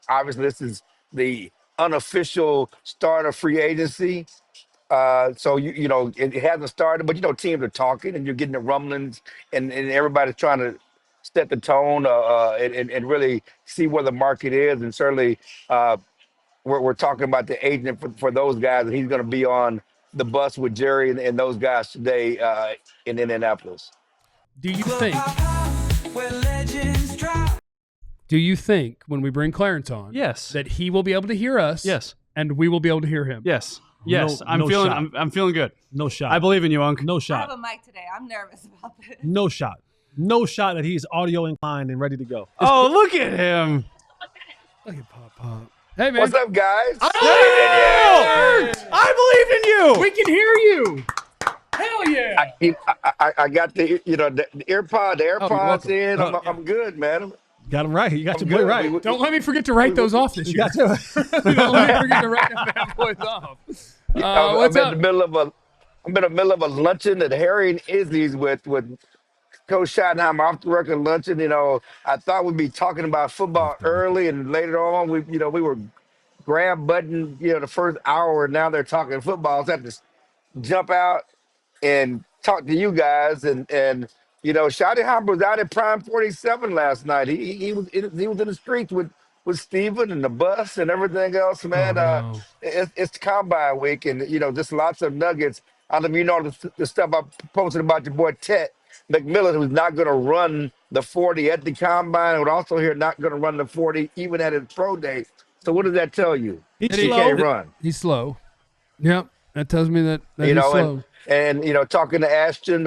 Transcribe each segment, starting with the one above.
obviously this is the unofficial start of free agency. So it hasn't started, but teams are talking, and you're getting the rumblings, and everybody's trying to set the tone, and really see where the market is, and certainly uh, we're talking about the agent for those guys, and he's going to be on the bus with Jerry and those guys today in Indianapolis. Do you think when we bring Clarence on, yes, that he will be able to hear us? Yes, and we will be able to hear him. Yes. Yes, I'm feeling good. No shot. I believe in you, Unc. No shot. I have a mic today. I'm nervous about this. No shot. No shot that he's audio inclined and ready to go. Oh, look at him. Look at Pop. Hey, man. What's up, guys? I believe in you. We can hear you. Hell yeah. I got the AirPods in. I'm good, man. Got him right. You got your boy right. Don't let me forget to write those off this year. Don't let me forget to write them bad boys off. What's up? I'm in the middle of a luncheon at Harry and Izzy's with Coach Schottenheimer, off the record luncheon. I thought we'd be talking about football early, and later on we were grab button, the first hour, and now they're talking football. So I had to jump out and talk to you guys, and Schottenheimer was out at Prime 47 last night. He was in the streets with Steven and the bus and everything else, man. No. It's Combine week, and just lots of nuggets. I don't know if you know the stuff I posted about your boy Ted McMillan, who's not going to run the 40 at the Combine, and would also hear not going to run the 40 even at his pro day. So what does that tell you? He can't run. He's slow. Yep, that tells me that he's slow. And talking to Ashton,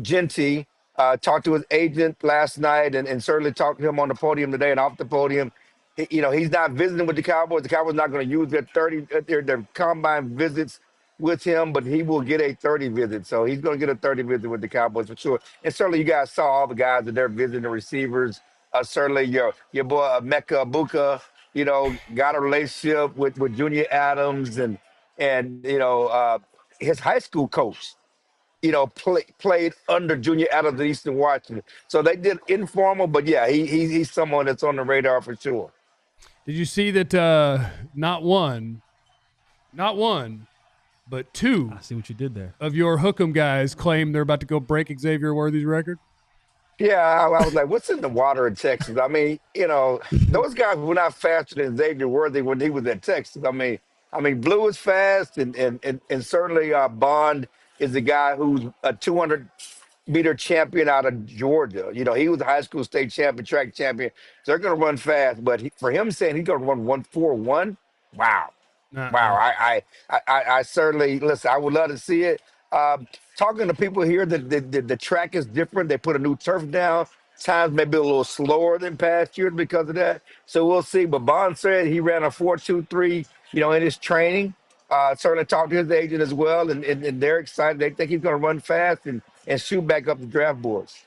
Jeanty, talked to his agent last night, and certainly talked to him on the podium today and off the podium. He's not visiting with the Cowboys. The Cowboys not going to use their combine visits with him, but he will get a 30 visit. So he's going to get a 30 visit with the Cowboys for sure. And certainly you guys saw all the guys that they're visiting, the receivers. Certainly your boy Mecca Buka, got a relationship with Junior Adams, and his high school coach, played under Junior Adams at Eastern Washington. So they did informal, but yeah, he's someone that's on the radar for sure. Did you see that not one, but two I see what you did there. of your Hook'em guys claim they're about to go break Xavier Worthy's record? Yeah, I was like, what's in the water in Texas? I mean, those guys were not faster than Xavier Worthy when he was at Texas. I mean, Blue is fast, and certainly Bond is the guy who's a 200-meter champion out of Georgia. He was a high school state champion, track champion. So they're going to run fast. But for him saying he's going to run 1:41, wow. Wow. I certainly, listen, I would love to see it. Talking to people here, the track is different. They put a new turf down. Times maybe a little slower than past years because of that. So we'll see. But Bond said he ran a 4.23, in his training. Certainly talked to his agent as well, and they're excited. They think he's going to run fast and shoot back up the draft boards.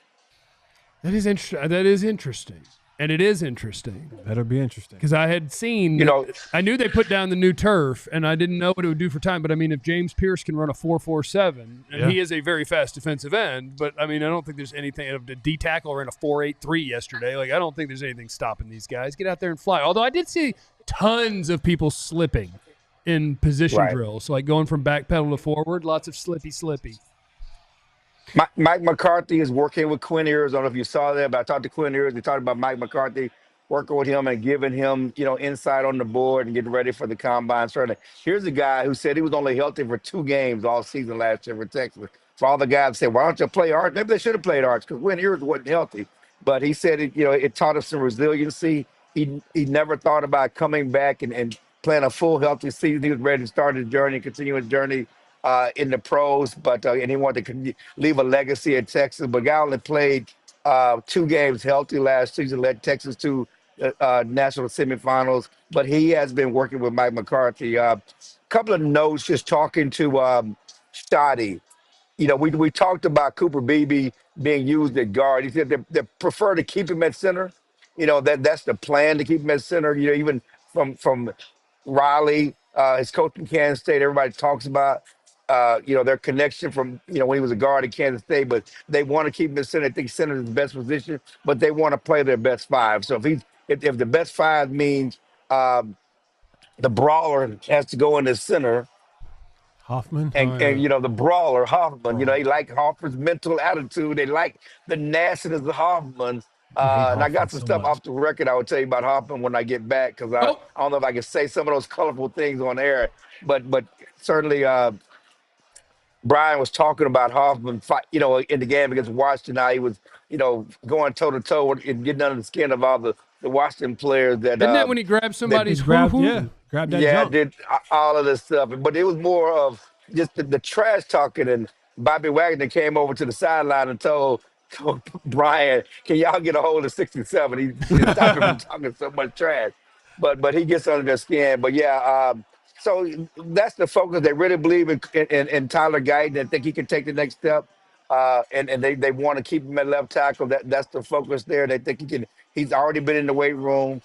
That is interesting. And it is interesting. Better be interesting. Because I had seen, I knew they put down the new turf, and I didn't know what it would do for time. But, I mean, if James Pierce can run a 4.47, and he is a very fast defensive end, but, I mean, I don't think there's anything. The D-tackle ran a 4.83 yesterday. Like, I don't think there's anything stopping these guys. Get out there and fly. Although I did see tons of people slipping in position drills, like going from back pedal to forward, lots of slippy. Mike McCarthy is working with Quinn Ewers. I don't know if you saw that, but I talked to Quinn Ewers. We talked about Mike McCarthy working with him and giving him, insight on the board and getting ready for the combine. Certainly, here's a guy who said he was only healthy for 2 games all season last year for Texas. For all the guys that said, why don't you play Arch? Maybe they should have played Arch because Quinn Ewers wasn't healthy. But he said it taught us some resiliency. He never thought about coming back and playing a full healthy season. He was ready to start his journey, continue his journey in the pros, but and he wanted to leave a legacy at Texas. But guy only played 2 games healthy last season, led Texas to national semifinals. But he has been working with Mike McCarthy. Couple of notes, just talking to Shotty. We talked about Cooper Beebe being used at guard. He said they prefer to keep him at center. That's the plan, to keep him at center. Even from Riley, his coach in Kansas State, everybody talks about their connection from, when he was a guard at Kansas State, but they want to keep him in center. I think center is the best position, but they want to play their best 5. So if if the best 5 means the brawler has to go in the center, Hoffman. and the brawler Hoffman, they like Hoffman's mental attitude. They like the nastiness of Hoffman. You hate And I got Hoffman some so stuff much. off the record I will tell you about Hoffman when I get back, because I don't know if I can say some of those colorful things on air, but certainly Brian was talking about Hoffman fight, in the game against Washington, how he was, going toe to toe and getting under the skin of all the Washington players that Isn't that when he grabbed somebody's grabbed hoo-hoo? that jump. did all of this stuff, but it was more of just the trash talking. And Bobby Wagner came over to the sideline and told Brian, "Can y'all get a hold of 67? He stopped him from talking so much trash." But he gets under their skin. But yeah, so that's the focus. They really believe in Tyler Guyton and think he can take the next step. And they want to keep him at left tackle. That's the focus there. They think he can. He's already been in the weight room.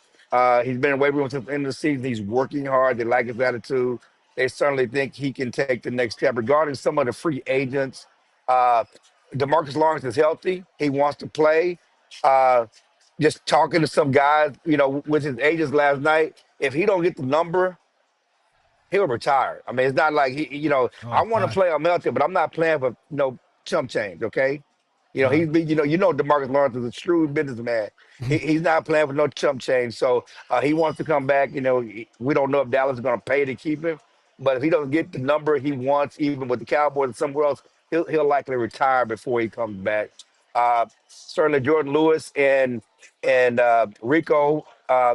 He's been in the weight room since the end of the season. He's working hard. They like his attitude. They certainly think he can take the next step. Regarding some of the free agents, DeMarcus Lawrence is healthy. He wants to play. Just talking to some guys, with his agents last night, if he don't get the number, he'll retire. I mean, it's not like I want to play on Melton, but I'm not playing for no chump change, okay? He's been, DeMarcus Lawrence is a shrewd businessman. He's not playing for no chump change. So he wants to come back. We don't know if Dallas is going to pay to keep him, but if he doesn't get the number he wants, even with the Cowboys or somewhere else, he'll likely retire before he comes back. Certainly Jordan Lewis and Rico,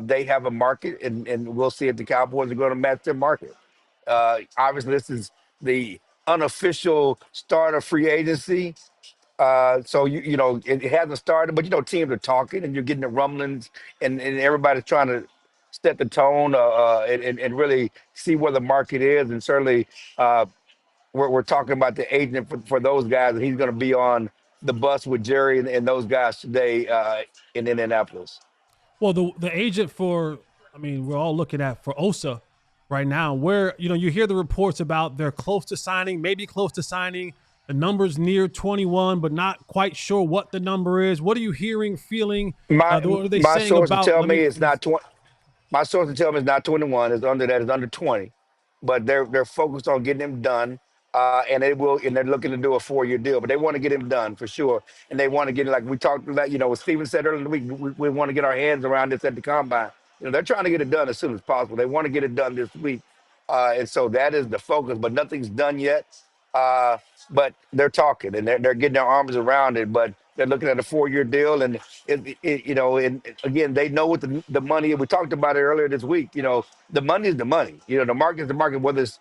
they have a market, and we'll see if the Cowboys are going to match their market. Obviously, this is the unofficial start of free agency. So it hasn't started, but teams are talking, and you're getting the rumblings, and everybody's trying to set the tone and really see where the market is. And certainly, we're talking about the agent for those guys, and he's going to be on the bus with Jerry and those guys today in Indianapolis. Well, the agent we're all looking at for Osa right now, where, you hear the reports about they're close to signing, maybe close to signing. The number's near 21, but not quite sure what the number is. What are you hearing, feeling? What are they saying about? My sources tell me it's not 20. My sources tell me it's not 21. It's under that. It's under 20. But they're focused on getting him done, and they're looking to do a 4-year deal. But they want to get him done for sure, and they want to get it, like we talked about. What Steven said earlier in the week. We want to get our hands around this at the combine. They're trying to get it done as soon as possible. They want to get it done this week, and so that is the focus. But nothing's done yet. But they're talking, and they're getting their arms around it. But they're looking at a 4-year deal, and and again, they know what the money. We talked about it earlier this week. The money is the money. The market is the market. Whether it's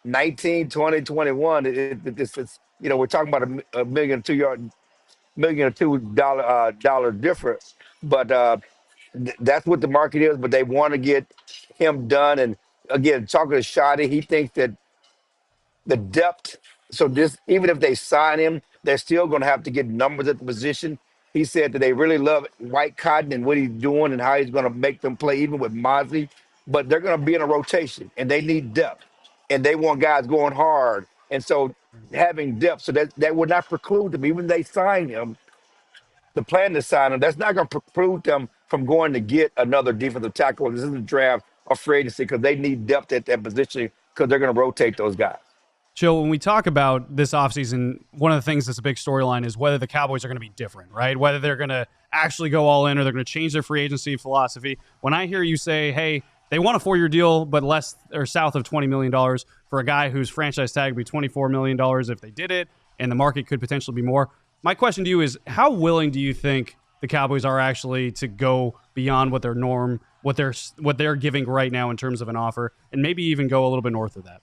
19, 20, 21, it's we're talking about a million or $2 difference. But that's what the market is. But they want to get him done. And again, talking to Shotty, he thinks that the depth. So even if they sign him, they're still going to have to get numbers at the position. He said that they really love White Cotton and what he's doing and how he's going to make them play, even with Mozzie. But they're going to be in a rotation, and they need depth, and they want guys going hard. And so having depth, so that would not preclude them, even if they sign him, the plan to sign him, that's not going to preclude them from going to get another defensive tackle. This isn't a draft or free agency, because they need depth at that position, because they're going to rotate those guys. Joe, when we talk about this offseason, one of the things that's a big storyline is whether the Cowboys are going to be different, right? Whether they're going to actually go all in or they're going to change their free agency philosophy. When I hear you say, hey, they want a 4-year deal, but less or south of $20 million for a guy whose franchise tag would be $24 million if they did it, and the market could potentially be more. My question to you is, how willing do you think the Cowboys are actually to go beyond what their norm, what they're giving right now in terms of an offer, and maybe even go a little bit north of that?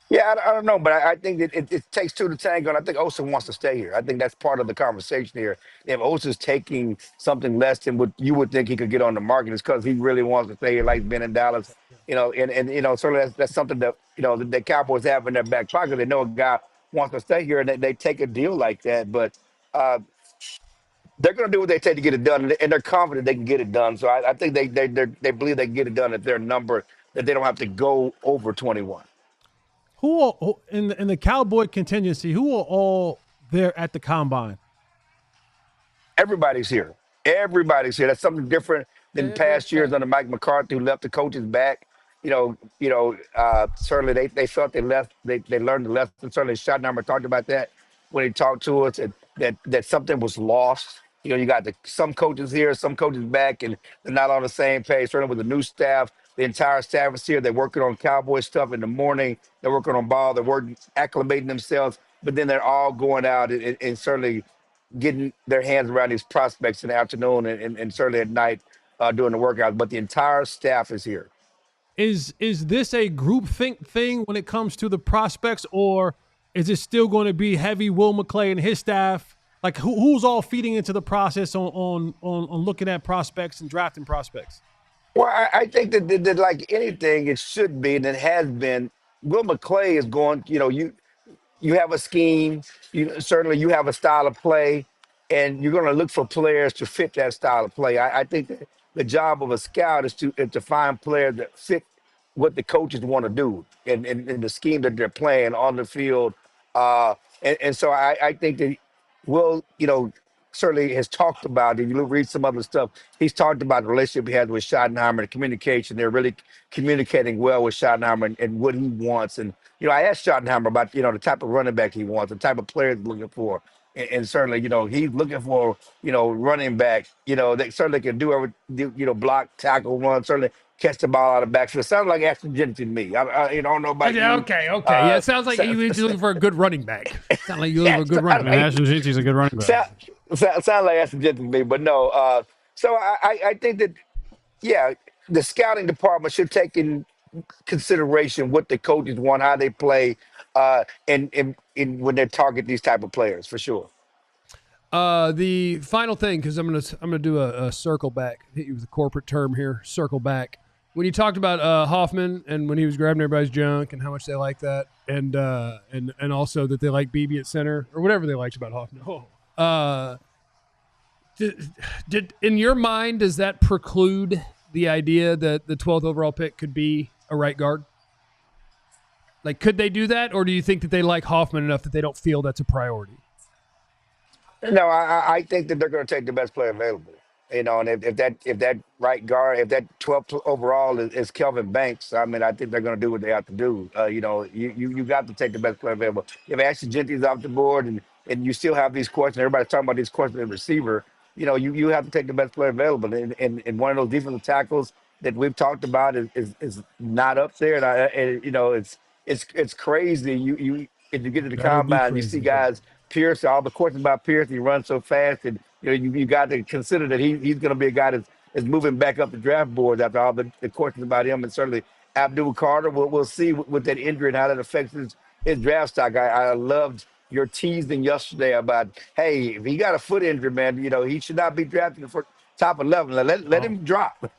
Yeah, I don't know, but I think that it takes two to tango, and I think Osa wants to stay here. I think that's part of the conversation here. If Osa's taking something less than what you would think he could get on the market, it's because he really wants to stay here, like Ben in Dallas. And certainly that's something that the Cowboys have in their back pocket. They know a guy wants to stay here, and they take a deal like that. But they're going to do what they take to get it done, and they're confident they can get it done. So I think they believe they can get it done at their number, that they don't have to go over 21. Who in the Cowboy contingency, who are all there at the combine? Everybody's here. Everybody's here. That's something different than past years under Mike McCarthy, who left the coaches back. Certainly they felt they learned the lesson. Certainly Schottenheimer talked about that when he talked to us, that something was lost. You got some coaches here, some coaches back, and they're not on the same page. Certainly with the new staff, the entire staff is here. They're working on Cowboy stuff in the morning. They're working on ball. They're acclimating themselves, but then they're all going out and certainly getting their hands around these prospects in the afternoon and certainly at night doing the workouts. But the entire staff is here. Is this a group think thing when it comes to the prospects, or is it still going to be heavy Will McClay and his staff? Like who's all feeding into the process on looking at prospects and drafting prospects? Well, I think that like anything, it should be, and it has been. Will McClay is going. You have a scheme. Certainly you have a style of play, and you're going to look for players to fit that style of play. I think that the job of a scout is to find players that fit what the coaches want to do and the scheme that they're playing on the field. And so I think that Will, certainly has talked about, if you read some other stuff, he's talked about the relationship he has with Schottenheimer, the communication. They're really communicating well with Schottenheimer and what he wants. And, I asked Schottenheimer about, the type of running back he wants, the type of player he's looking for. And certainly, he's looking for, running back, they certainly can do everything, block, tackle, run, certainly catch the ball out of the backfield. It sounds like Ashton Jeanty to me. I don't know about you. Okay. Yeah, it sounds like he's looking for a good running back. Sounds like you're looking for a good running back. Ashton Jeanty's a good running back. Sound like Ashton Jeanty to me, but no. So I think that, the scouting department should take in consideration what the coaches want, how they play, and when they target these type of players, for sure. The final thing, because I'm gonna do a circle back. Hit you with a corporate term here. Circle back. When you talked about Hoffman and when he was grabbing everybody's junk and how much they like that, and also that they like BB at center or whatever they liked about Hoffman. Did in your mind, does that preclude the idea that the 12th overall pick could be a right guard? Like, could they do that, or do you think that they like Hoffman enough that they don't feel that's a priority? No, I think that they're going to take the best player available. And if that right guard, if that 12th overall is Kevlin Banks, I mean, I think they're going to do what they have to do. You got to take the best player available. If Ashton Jeanty's off the board and you still have these questions, everybody's talking about these questions at receiver, you have to take the best player available. And one of those defensive tackles that we've talked about is not up there. And it's crazy. If you get to the combine, you see guys, Pierce, all the questions about Pierce, he runs so fast, and you got to consider that he's going to be a guy that's moving back up the draft boards after all the questions about him. And certainly Abdul Carter, we'll see with that injury and how that affects his draft stock. I loved your teasing yesterday about, hey, if he got a foot injury, man, he should not be drafted for top 11. Let him drop.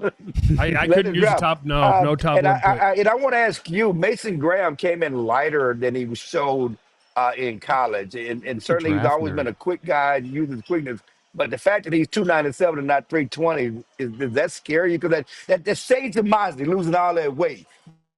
I couldn't use the top. No top. And I want to ask you, Mason Graham came in lighter than he was showed in college, and certainly he's always been a quick guy, uses quickness. But the fact that he's 297 and not 320 is that scary? Because that shades of Mosley losing all that weight.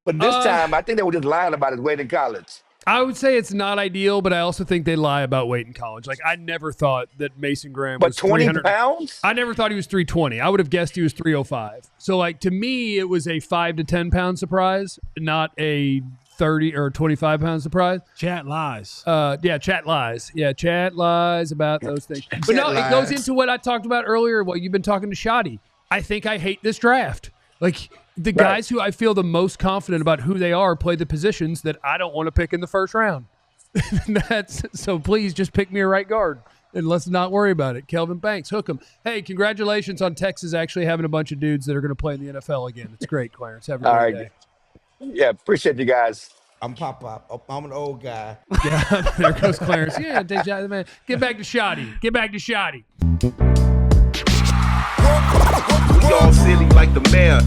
But this time, I think they were just lying about his weight in college. I would say it's not ideal, but I also think they lie about weight in college. Like, I never thought that Mason Graham was 20 pounds? I never thought he was 320. I would have guessed he was 305. So, like, to me, it was a 5 to 10 pound surprise, not a 30 or 25 pound surprise. Chat lies. Chat lies. Yeah, chat lies about those things. But no, it goes into what I talked about earlier. What you've been talking to Shotty. I think I hate this draft. Like, the guys who I feel the most confident about who they are play the positions that I don't want to pick in the first round. So please just pick me a right guard and let's not worry about it. Kevlin Banks, hook him. Hey, congratulations on Texas actually having a bunch of dudes that are going to play in the NFL again. It's great, Clarence. Have a great day. Yeah, appreciate you guys. I'm Pop-Pop. I'm an old guy. Yeah, there goes Clarence. Yeah, man. Get back to Shotty. We all silly like the mayor.